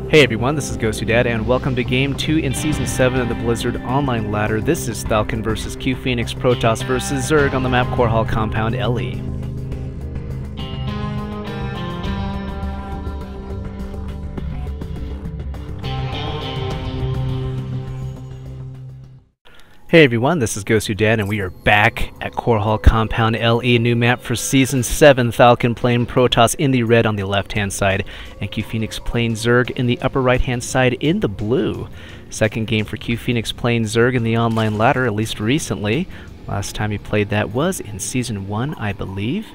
Hey everyone, this is GosuDad, and welcome to Game 2 in Season 7 of the Blizzard Online Ladder. This is Thalkin versus CuePhoenix, Protoss versus Zerg on the map Korhal Compound LE. Hey everyone, this is GosuDad, and we are back at Korhal Compound LE, new map for Season 7. Thalkin playing Protoss in the red on the left-hand side, and CuePhoenix playing Zerg in the upper right-hand side in the blue. Second game for CuePhoenix playing Zerg in the online ladder, at least recently. Last time he played that was in Season 1, I believe.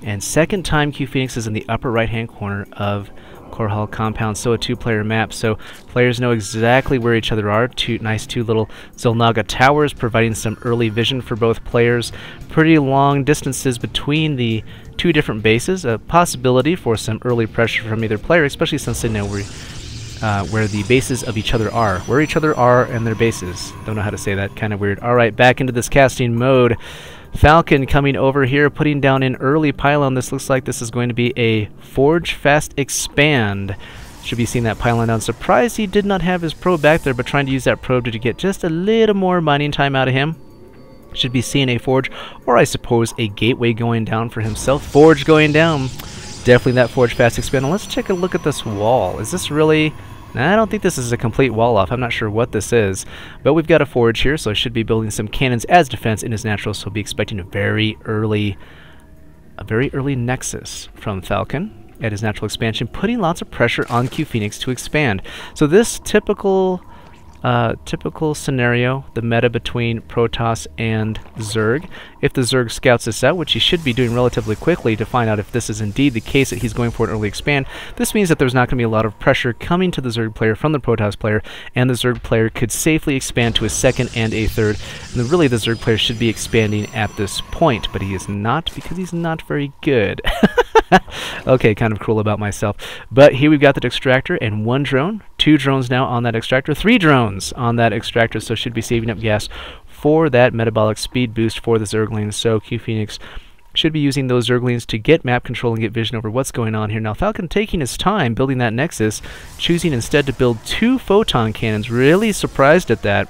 And second time CuePhoenix is in the upper right-hand corner of Korhal Compound, so a two-player map, so players know exactly where each other are. Two little Xel'Naga towers providing some early vision for both players. Pretty long distances between the two different bases, a possibility for some early pressure from either player, especially since they know where the bases of each other are. Where each other are and their bases. Don't know how to say that, kind of weird. Alright, back into this casting mode. Thalkin coming over here, putting down an early pylon. This looks like this is going to be a Forge Fast Expand. Should be seeing that pylon down. Surprised he did not have his probe back there, but trying to use that probe to get just a little more mining time out of him. Should be seeing a Forge, or I suppose a Gateway going down for himself. Forge going down. Definitely that Forge Fast Expand. Now let's take a look at this wall. Is this really... I don't think this is a complete wall-off. I'm not sure what this is. But we've got a forge here, so I should be building some cannons as defense in his natural, so we'll be expecting a very early nexus from Thalkin at his natural expansion, putting lots of pressure on CuePhoenix to expand. So this typical scenario, the meta between Protoss and Zerg. If the Zerg scouts this out, which he should be doing relatively quickly to find out if this is indeed the case, that he's going for an early expand, this means that there's not going to be a lot of pressure coming to the Zerg player from the Protoss player, and the Zerg player could safely expand to a second and a third. And really the Zerg player should be expanding at this point, but he is not, because he's not very good. Okay, kind of cruel about myself. But here we've got the extractor and one drone, two drones now on that extractor, three drones on that extractor, so should be saving up gas for that metabolic speed boost for the Zerglings. So CuePhoenix should be using those Zerglings to get map control and get vision over what's going on here. Now Thalkin taking his time building that nexus, choosing instead to build two photon cannons. Really surprised at that.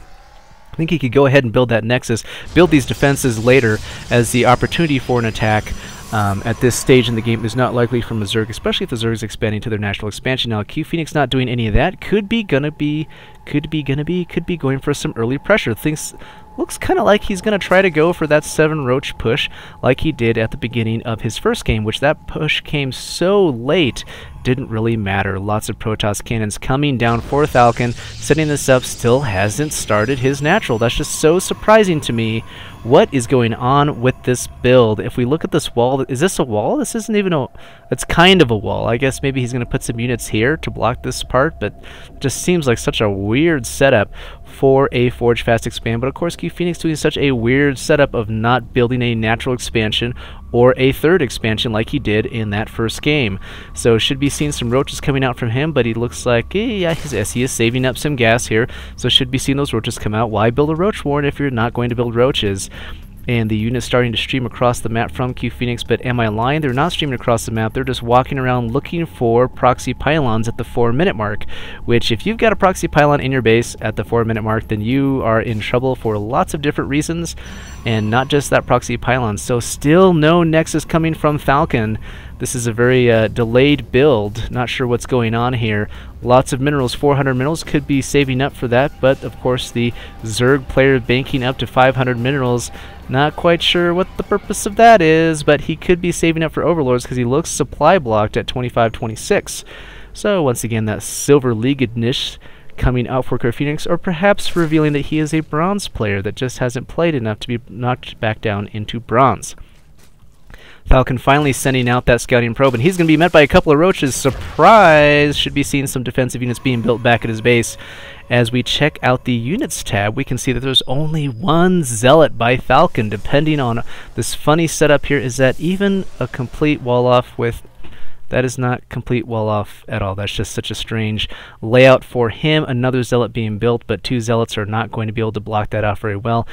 I think he could go ahead and build that nexus, build these defenses later, as the opportunity for an attack at this stage in the game is not likely from a Zerg, especially if the Zerg is expanding to their natural expansion. Now CuePhoenix not doing any of that, could be going for some early pressure. Things looks kind of like he's going to try to go for that 7 roach push like he did at the beginning of his first game, which that push came so late, didn't really matter. Lots of Protoss cannons coming down for Thalkin, setting this up, still hasn't started his natural. That's just so surprising to me. What is going on with this build? If we look at this wall, is this a wall? This isn't even a... It's kind of a wall. I guess maybe he's going to put some units here to block this part, but it just seems like such a weird setup for a Forge Fast Expand. But of course CuePhoenix doing such a weird setup of not building a natural expansion or a third expansion like he did in that first game. So should be seeing some roaches coming out from him, but he looks like, yeah, he is saving up some gas here, so should be seeing those roaches come out. Why build a roach warren if you're not going to build roaches? And the unit's starting to stream across the map from CuePhoenix, but am I lying? They're not streaming across the map, they're just walking around looking for proxy pylons at the 4-minute mark, which if you've got a proxy pylon in your base at the 4-minute mark, then you are in trouble for lots of different reasons, and not just that proxy pylon. So still no nexus coming from Thalkin. This is a very delayed build. Not sure what's going on here. Lots of minerals, 400 minerals, could be saving up for that, but of course the Zerg player banking up to 500 minerals. Not quite sure what the purpose of that is, but he could be saving up for Overlords because he looks supply blocked at 25-26. So once again, that silver leaguedness coming out for CuePhoenix, or perhaps revealing that he is a bronze player that just hasn't played enough to be knocked back down into bronze. Thalkin finally sending out that scouting probe, and he's going to be met by a couple of roaches. Surprise! Should be seeing some defensive units being built back at his base. As we check out the units tab, we can see that there's only one zealot by Thalkin. Depending on this funny setup here, is that even a complete wall-off with... That is not complete wall-off at all. That's just such a strange layout for him. Another zealot being built, but two zealots are not going to be able to block that off very well.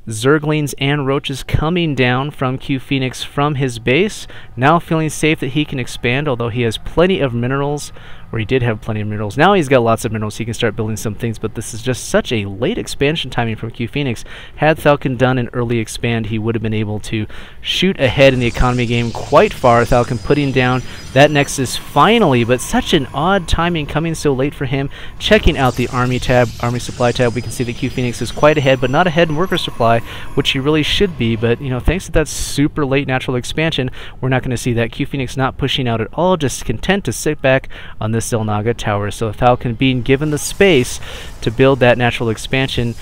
Zerglings and roaches coming down from CuePhoenix from his base. Now feeling safe that he can expand, although he has plenty of minerals, or he did have plenty of minerals. Now he's got lots of minerals, so he can start building some things, but this is just such a late expansion timing from CuePhoenix. Had Thalkin done an early expand, he would have been able to shoot ahead in the economy game quite far. Thalkin putting down that Nexus finally, but such an odd timing coming so late for him. Checking out the army tab, army supply tab, we can see that CuePhoenix is quite ahead, but not ahead in worker supply, which he really should be. But you know, thanks to that super late natural expansion, we're not going to see that. CuePhoenix not pushing out at all, just content to sit back on this Zelnaga tower. So Thalkin being given the space to build that natural expansion,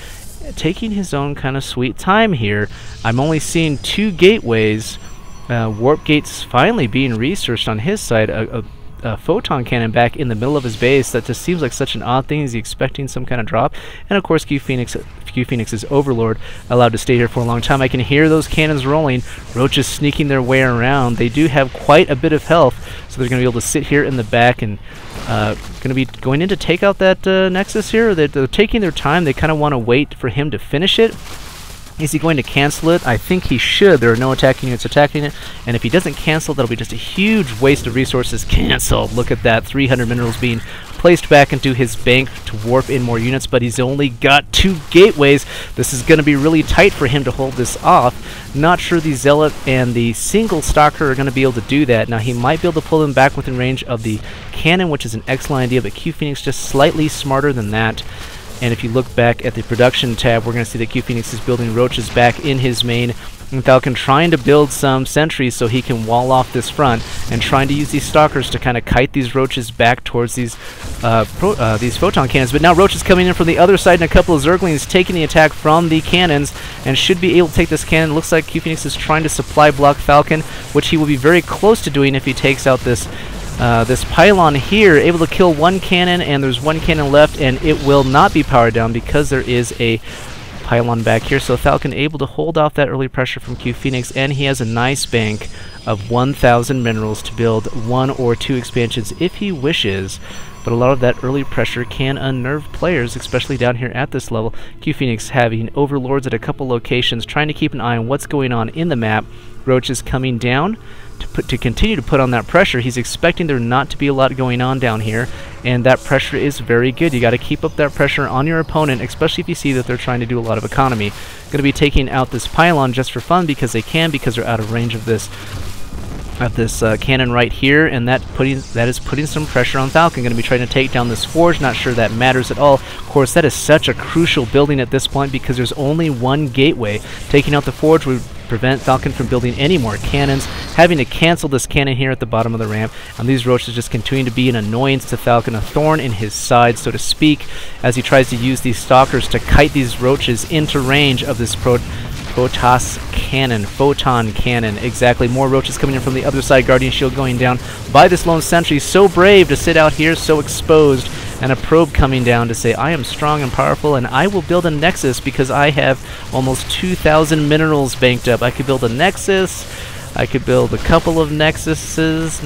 taking his own kind of sweet time here. I'm only seeing 2 gateways. Warp gates finally being researched on his side. A photon cannon back in the middle of his base. That just seems like such an odd thing. Is he expecting some kind of drop? And of course CuePhoenix's Overlord allowed to stay here for a long time. I can hear those cannons rolling. Roaches sneaking their way around. They do have quite a bit of health, so they're going to be able to sit here in the back and going to be going in to take out that Nexus here. They're taking their time. They kind of want to wait for him to finish it. Is he going to cancel it? I think he should. There are no attacking units attacking it, and if he doesn't cancel, that'll be just a huge waste of resources. Canceled. Look at that. 300 minerals being placed back into his bank to warp in more units, but he's only got 2 gateways. This is going to be really tight for him to hold this off. Not sure the Zealot and the single Stalker are going to be able to do that. Now, he might be able to pull them back within range of the cannon, which is an excellent idea, but CuePhoenix just slightly smarter than that. And if you look back at the production tab, we're going to see that CuePhoenix is building roaches back in his main. And Thalkin trying to build some sentries so he can wall off this front, and trying to use these stalkers to kind of kite these roaches back towards these photon cannons. But now roaches coming in from the other side, and a couple of Zerglings taking the attack from the cannons, and should be able to take this cannon. Looks like CuePhoenix is trying to supply block Thalkin, which he will be very close to doing if he takes out this pylon here. Able to kill 1 cannon, and there's 1 cannon left, and it will not be powered down because there is a pylon back here. So Thalkin able to hold off that early pressure from CuePhoenix, and he has a nice bank of 1,000 minerals to build 1 or 2 expansions if he wishes. But a lot of that early pressure can unnerve players, especially down here at this level. CuePhoenix having overlords at a couple locations, trying to keep an eye on what's going on in the map. Roaches coming down to continue to put on that pressure. He's expecting there not to be a lot going on down here, and that pressure is very good. You got to keep up that pressure on your opponent, especially if you see that they're trying to do a lot of economy. Going to be taking out this pylon just for fun because they can, because they're out of range of this cannon right here, and that is putting some pressure on Thalkin. Going to be trying to take down this forge. Not sure that matters at all. Of course, that is such a crucial building at this point because there's only 1 gateway. Taking out the forge would prevent Thalkin from building any more cannons, having to cancel this cannon here at the bottom of the ramp, and these roaches just continue to be an annoyance to Thalkin, a thorn in his side, so to speak, as he tries to use these stalkers to kite these roaches into range of this Protoss cannon, photon cannon, exactly. More roaches coming in from the other side. Guardian shield going down by this lone sentry. So brave to sit out here, so exposed. And a probe coming down to say, I am strong and powerful, and I will build a Nexus because I have almost 2,000 minerals banked up. I could build a Nexus. I could build a couple of Nexusi.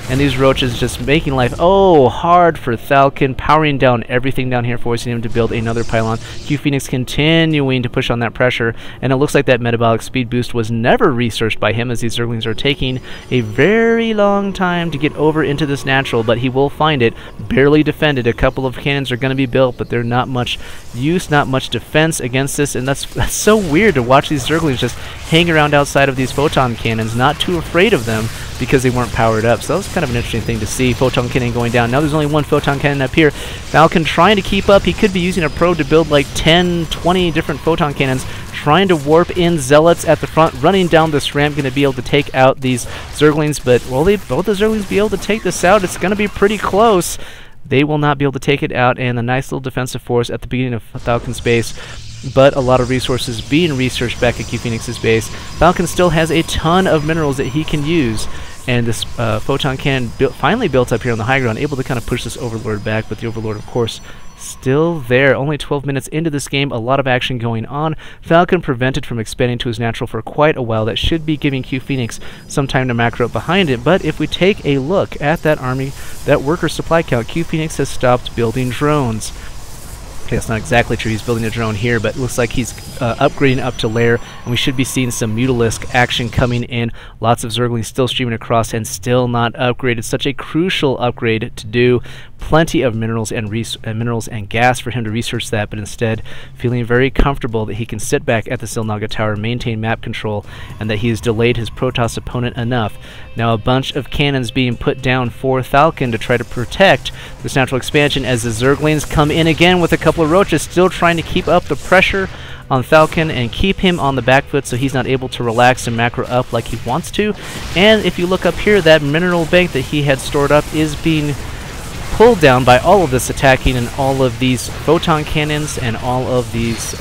And these roaches just making life hard for Thalkin, powering down everything down here, forcing him to build another pylon. CuePhoenix continuing to push on that pressure, and it looks like that metabolic speed boost was never researched by him, as these Zerglings are taking a very long time to get over into this natural, but he will find it. Barely defended. A couple of cannons are going to be built, but they're not much use, not much defense against this, and that's so weird to watch these Zerglings just hang around outside of these photon cannons, not too afraid of them because they weren't powered up. So that was kind of an interesting thing to see. Photon cannon going down. Now there's only 1 photon cannon up here. Thalkin trying to keep up. He could be using a probe to build like 10, 20 different photon cannons, trying to warp in Zealots at the front, running down this ramp, going to be able to take out these Zerglings, but will both the Zerglings be able to take this out? It's going to be pretty close. They will not be able to take it out, and a nice little defensive force at the beginning of Thalkin's base, but a lot of resources being researched back at CuePhoenix's base. Thalkin still has a ton of minerals that he can use, and this photon cannon finally built up here on the high ground, able to kind of push this Overlord back, but the Overlord, of course, still there. Only 12 minutes into this game, a lot of action going on. Thalkin prevented from expanding to his natural for quite a while. That should be giving CuePhoenix some time to macro up behind it, but if we take a look at that army, that worker supply count, CuePhoenix has stopped building drones. Okay, that's not exactly true. He's building a drone here, but it looks like he's upgrading up to lair, and we should be seeing some Mutalisk action coming in. Lots of Zerglings still streaming across and still not upgraded. Such a crucial upgrade to do. Plenty of minerals and gas for him to research that, but instead feeling very comfortable that he can sit back at the Xel'Naga Tower, maintain map control, and that he has delayed his Protoss opponent enough. Now a bunch of cannons being put down for Thalkin to try to protect this natural expansion as the Zerglings come in again with a couple of roaches, still trying to keep up the pressure on Thalkin and keep him on the back foot so he's not able to relax and macro up like he wants to. And if you look up here, that mineral bank that he had stored up is being pulled down by all of this attacking and all of these photon cannons and all of these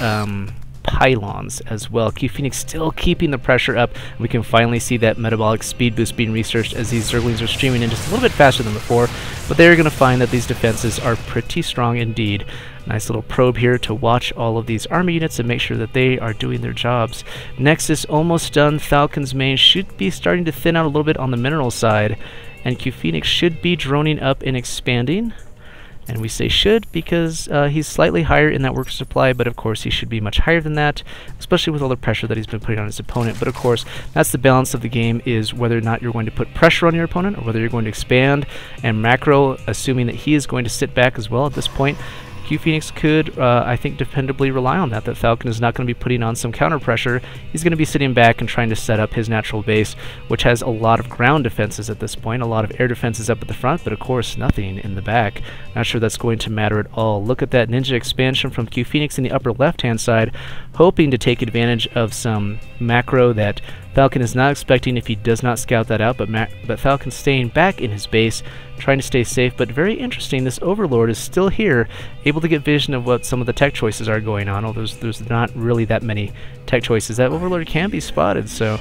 pylons as well. CuePhoenix still keeping the pressure up. We can finally see that metabolic speed boost being researched as these Zerglings are streaming in just a little bit faster than before, but they're going to find that these defenses are pretty strong indeed. Nice little probe here to watch all of these army units and make sure that they are doing their jobs. Nexus almost done. Thalkin's main should be starting to thin out a little bit on the mineral side, and CuePhoenix should be droning up and expanding. And we say should because he's slightly higher in that worker supply, but of course he should be much higher than that, especially with all the pressure that he's been putting on his opponent. But of course, that's the balance of the game, is whether or not you're going to put pressure on your opponent or whether you're going to expand and macro, assuming that he is going to sit back as well at this point. CuePhoenix could, I think, dependably rely on that Thalkin is not going to be putting on some counter pressure. He's going to be sitting back and trying to set up his natural base, which has a lot of ground defenses at this point, a lot of air defenses up at the front, but of course nothing in the back. Not sure that's going to matter at all. Look at that ninja expansion from CuePhoenix in the upper left-hand side, hoping to take advantage of some macro that Thalkin is not expecting if he does not scout that out, but Thalkin's staying back in his base, trying to stay safe. But very interesting, this Overlord is still here, able to get vision of what some of the tech choices are going on, although there's not really that many tech choices. That Overlord can be spotted, so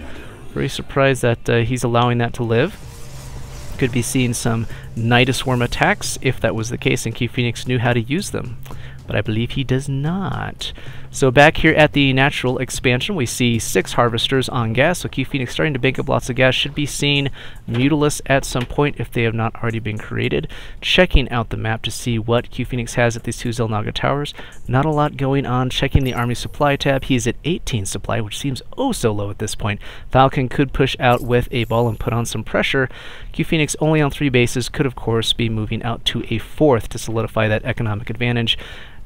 very surprised that he's allowing that to live. Could be seeing some Nidus Swarm attacks if that was the case and CuePhoenix knew how to use them, but I believe he does not. So back here at the natural expansion, we see 6 harvesters on gas, so CuePhoenix starting to bank up lots of gas. Should be seeing Mutalisks at some point if they have not already been created. Checking out the map to see what CuePhoenix has at these 2 Xel'Naga towers. Not a lot going on. Checking the army supply tab, he's at 18 supply, which seems oh so low at this point. Thalkin could push out with a ball and put on some pressure. CuePhoenix only on 3 bases, could of course be moving out to a 4th to solidify that economic advantage.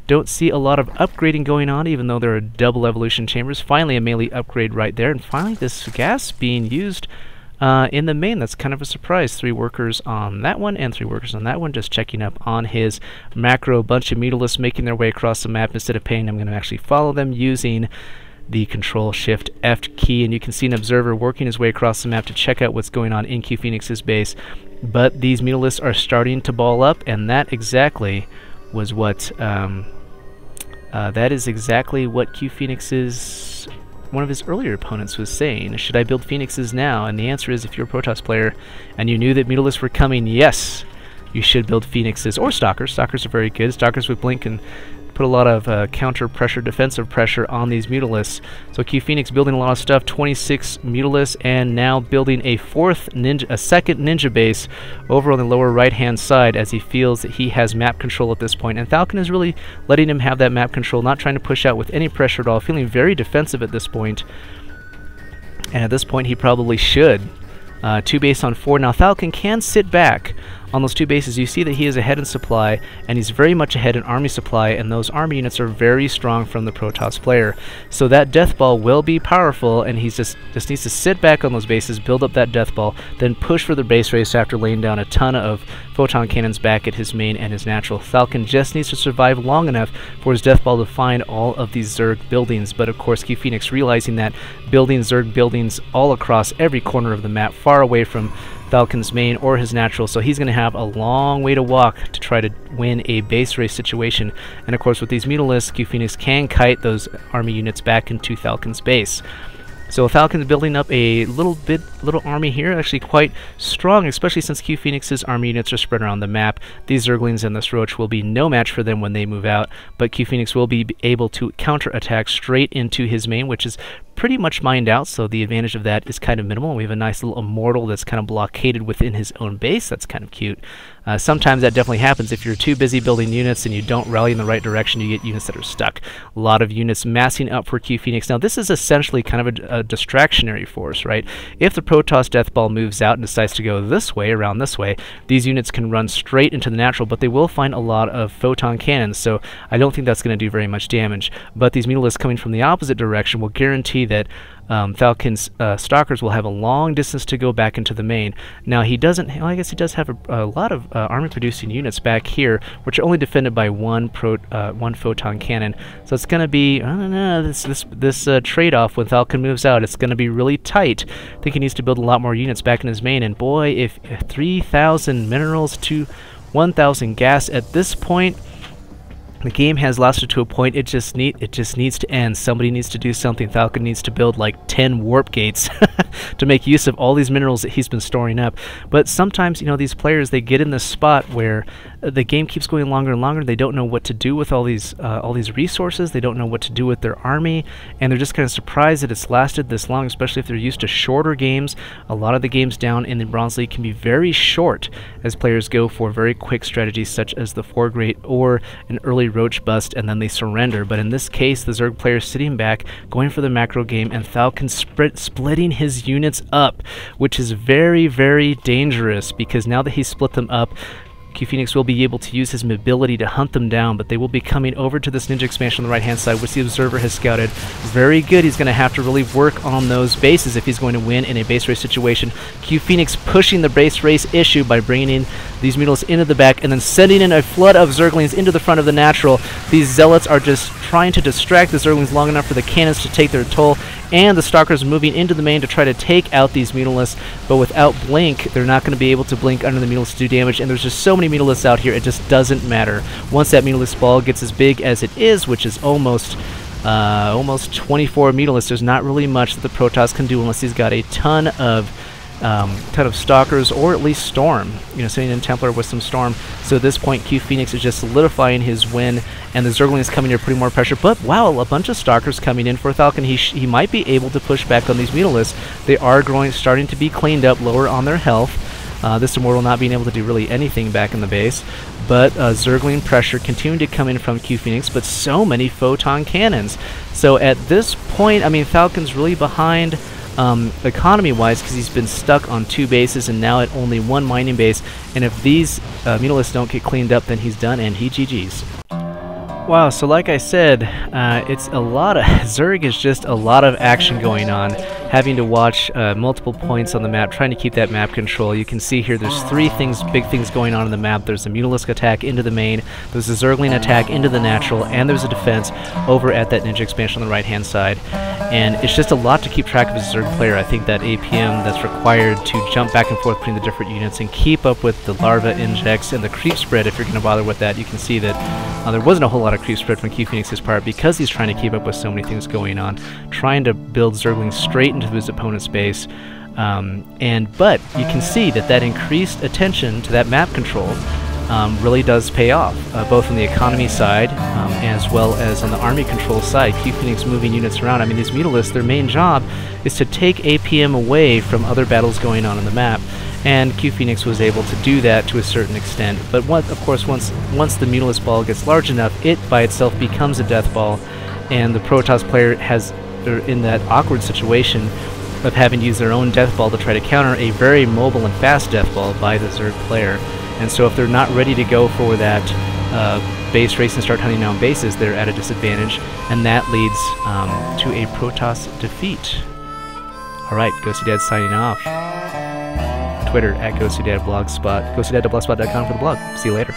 Don't see a lot of upgrading going on, even though there are double evolution chambers. Finally a melee upgrade right there, and finally this gas being used in the main. That's kind of a surprise. 3 workers on that one and 3 workers on that one, just checking up on his macro. Bunch of Mutalisks making their way across the map. Instead of paying, I'm going to actually follow them using the Control-Shift-F key, and you can see an observer working his way across the map to check out what's going on in CuePhoenix's base. But these Mutalisks are starting to ball up, and that exactly was what CuePhoenix's one of his earlier opponents was saying. Should I build Phoenixes now? And the answer is, if you're a Protoss player and you knew that Mutalisks were coming, yes, you should build Phoenixes or Stalkers. Stalkers are very good. Stalkers with Blink and put a lot of counter pressure, defensive pressure on these Mutalisks. So CuePhoenix building a lot of stuff, 26 Mutalisks, and now building a second ninja base over on the lower right-hand side as he feels that he has map control at this point. And Thalkin is really letting him have that map control, not trying to push out with any pressure at all, feeling very defensive at this point. And at this point, he probably should. 2 base on 4. Now Thalkin can sit back on those 2 bases. You see that he is ahead in supply, and he's very much ahead in army supply, and those army units are very strong from the Protoss player. So that death ball will be powerful, and he just needs to sit back on those bases, build up that death ball, then push for the base race after laying down a ton of photon cannons back at his main and his natural. Thalkin just needs to survive long enough for his death ball to find all of these Zerg buildings, but of course CuePhoenix realizing that, building Zerg buildings all across every corner of the map, far away from Thalkin's main or his natural, so he's going to have a long way to walk to try to win a base race situation. And of course with these Mutalisks, CuePhoenix can kite those army units back into Thalkin's base. So Thalkin's building up a little army here, actually quite strong, especially since CuePhoenix's army units are spread around the map. These Zerglings and this Roach will be no match for them when they move out, but CuePhoenix will be able to counterattack straight into his main, which is pretty much mined out, so the advantage of that is kind of minimal. We have a nice little immortal that's kind of blockaded within his own base. That's kind of cute. Sometimes that definitely happens. If you're too busy building units and you don't rally in the right direction, you get units that are stuck. A lot of units massing up for CuePhoenix. Now, this is essentially kind of a distractionary force, right? If the Protoss Death Ball moves out and decides to go this way, around this way, these units can run straight into the natural, but they will find a lot of photon cannons, so I don't think that's going to do very much damage. But these Mutalisks coming from the opposite direction will guarantee that Thalkin's Stalkers will have a long distance to go back into the main. Now, he doesn't, well, I guess he does have a lot of army-producing units back here, which are only defended by one photon cannon. So it's going to be, I don't know, this trade-off when Thalkin moves out, it's going to be really tight. I think he needs to build a lot more units back in his main, and boy, if 3,000 minerals to 1,000 gas at this point, the game has lasted to a point. It just needs to end. Somebody needs to do something. Thalkin needs to build like 10 warp gates to make use of all these minerals that he's been storing up. But sometimes, you know, these players, they get in this spot where the game keeps going longer and longer. They don't know what to do with all these resources. They don't know what to do with their army, and they're just kind of surprised that it's lasted this long, especially if they're used to shorter games. A lot of the games down in the Bronze League can be very short as players go for very quick strategies such as the 4 Great or an early Roach bust, and then they surrender. But in this case, the Zerg player sitting back, going for the macro game, and Thalkin splitting his units up, which is very, very dangerous, because now that he's split them up, CuePhoenix will be able to use his mobility to hunt them down, but they will be coming over to this ninja expansion on the right-hand side, which the Observer has scouted. Very good. He's going to have to really work on those bases if he's going to win in a base race situation. CuePhoenix pushing the base race issue by bringing in these Mutalisks into the back and then sending in a flood of Zerglings into the front of the natural. These Zealots are just trying to distract the Zerglings long enough for the cannons to take their toll, and the Stalkers moving into the main to try to take out these Mutalisks, but without Blink, they're not going to be able to blink under the Mutalisks to do damage, and there's just so many Mutalisks out here, it just doesn't matter. Once that Mutalisk ball gets as big as it is, which is almost 24 Mutalisks, there's not really much that the Protoss can do unless he's got a ton of Stalkers, or at least Storm, you know, sending in Templar with some Storm. So at this point, CuePhoenix is just solidifying his win, and the Zerglings coming here putting more pressure. But wow, a bunch of Stalkers coming in for Thalkin. He might be able to push back on these Mutalisks. They are starting to be cleaned up, lower on their health. This Immortal not being able to do really anything back in the base. But Zergling pressure continuing to come in from CuePhoenix, but so many Photon Cannons. So at this point, I mean, Thalkin's really behind economy-wise, because he's been stuck on 2 bases and now at only 1 mining base, and if these Mutalisks don't get cleaned up, then he's done and he GG's. Wow, so like I said, it's a lot of Zerg is just a lot of action going on, having to watch multiple points on the map, trying to keep that map control. You can see here there's 3 big things going on the map. There's a Mutalisk attack into the main, there's a Zergling attack into the natural, and there's a defense over at that ninja expansion on the right-hand side. And it's just a lot to keep track of as a Zerg player. I think that APM that's required to jump back and forth between the different units and keep up with the larva injects and the creep spread, if you're going to bother with that. You can see that there wasn't a whole lot of creep spread from CuePhoenix's part because he's trying to keep up with so many things going on, trying to build Zerglings straight into his opponent's base. But you can see that increased attention to that map control really does pay off, both on the economy side as well as on the army control side. CuePhoenix moving units around. I mean, these Mutalisks, their main job is to take APM away from other battles going on the map, and CuePhoenix was able to do that to a certain extent. But of course, once the Mutalisk ball gets large enough, it by itself becomes a death ball, and the Protoss player they're in that awkward situation of having to use their own death ball to try to counter a very mobile and fast death ball by the Zerg player. And so if they're not ready to go for that base race and start hunting down bases, they're at a disadvantage, and that leads to a Protoss defeat. Alright, GosuDad signing off. Twitter at GosuDad, Blogspot, GosuDad.blogspot.com for the blog. See you later.